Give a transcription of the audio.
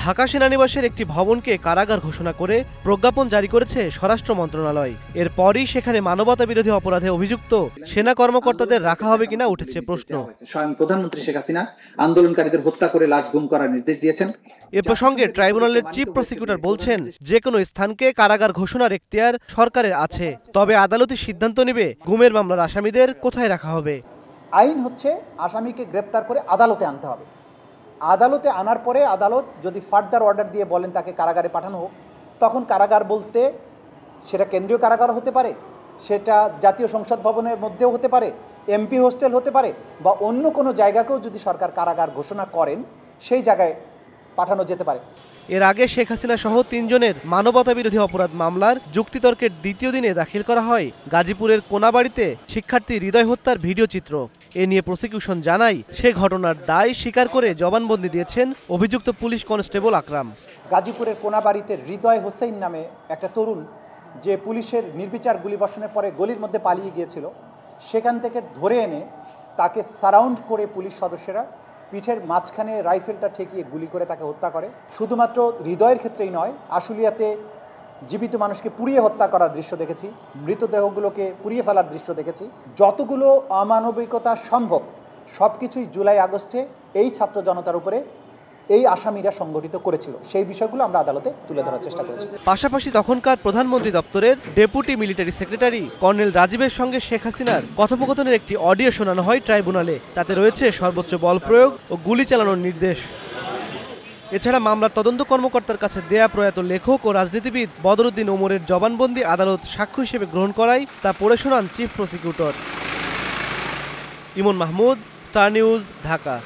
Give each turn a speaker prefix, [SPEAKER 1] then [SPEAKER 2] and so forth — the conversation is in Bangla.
[SPEAKER 1] ঢাকা সেনানিবাসের একটি ভবনকে কারাগার ঘোষণা করে প্রজ্ঞাপন জারি করেছে স্বরাষ্ট্র মন্ত্রণালয়। এরপরই সেখানে মানবতা বিরোধী অপরাধে অভিযুক্ত সেনা কর্মকর্তাদের রাখা হবে কিনা উঠেছে প্রশ্ন।
[SPEAKER 2] স্বয়ং প্রধানমন্ত্রী শেখ হাসিনা আন্দোলনকারীদের হত্যা করে লাশ গুম করার নির্দেশ দিয়েছেন।
[SPEAKER 1] এ প্রসঙ্গে ট্রাইব্যুনালের চিফ প্রসিকিউটর বলছেন, যে কোনো স্থানকে কারাগার ঘোষণার এখতিয়ার সরকারের আছে, তবে আদালতই সিদ্ধান্ত নেবে গুমের মামলার আসামিদের কোথায় রাখা হবে।
[SPEAKER 3] আইন হচ্ছে আসামিকে গ্রেপ্তার করে আদালতে আনতে হবে। আদালতে আনার পরে আদালত যদি ফার্দার অর্ডার দিয়ে বলেন তাকে কারাগারে পাঠানো হোক, তখন কারাগার বলতে সেটা কেন্দ্রীয় কারাগার হতে পারে, সেটা জাতীয় সংসদ ভবনের মধ্যেও হতে পারে, এমপি হোস্টেল হতে পারে, বা অন্য কোনো জায়গাকেও যদি সরকার কারাগার ঘোষণা করেন সেই জায়গায় পাঠানো যেতে পারে।
[SPEAKER 1] এর আগে শেখ হাসিনা সহ ৩ জনের মানবতা বিরোধী অপরাধ মামলার যুক্তিতর্কের দ্বিতীয় দিনে দাখিল করা হয় গাজীপুরের কোনাবাড়িতে শিক্ষার্থী হৃদয় হত্যার ভিডিও চিত্র। এ নিয়ে প্রসিকিউশন জানায়, সে ঘটনার দায় স্বীকার করে জবানবন্দি দিয়েছেন অভিযুক্ত পুলিশ কনস্টেবল আকরাম।
[SPEAKER 3] গাজীপুরের কোনাবাড়িতে হৃদয় হোসেন নামে একটা তরুণ, যে পুলিশের নির্বিচার গুলিবর্ষণের পরে গলির মধ্যে পালিয়ে গিয়েছিল, সেখান থেকে ধরে এনে তাকে সারাউন্ড করে পুলিশ সদস্যরা পিঠের মাঝখানে রাইফেলটা ঠেকিয়ে গুলি করে তাকে হত্যা করে। শুধুমাত্র হৃদয়ের ক্ষেত্রেই নয়, আশুলিয়াতে জীবিত মানুষকে পুড়িয়ে হত্যা করার দৃশ্য দেখেছি, মৃতদেহগুলোকে পুড়িয়ে ফেলার দৃশ্য দেখেছি। যতগুলো অমানবিকতা সম্ভব সব কিছুই জুলাই আগস্টে এই ছাত্র জনতার উপরে এই আসামিরা সংগঠিত করেছিল, সেই বিষয়গুলো আমরা আদালতে তুলে ধরার চেষ্টা করেছি।
[SPEAKER 1] পাশাপাশি তখনকার প্রধানমন্ত্রী দপ্তরের ডেপুটি মিলিটারি সেক্রেটারি কর্নেল রাজীবের সঙ্গে শেখ হাসিনার কথোপকথনের একটি অডিও শোনানো হয় ট্রাইব্যুনালে। তাতে রয়েছে সর্বোচ্চ বল প্রয়োগ ও গুলি চালানোর নির্দেশ। এছাড়া মামলার তদন্ত কর্মকর্তার কাছে দেয়া প্রয়াত লেখক ও রাজনীতিবিদ বদরুদ্দিন ওমরের জবানবন্দি আদালত সাক্ষ্য হিসেবে গ্রহণ করায় তা পড়ে শোনান চিফ প্রসিকিউটর। ইমন মাহমুদ, স্টার নিউজ, ঢাকা।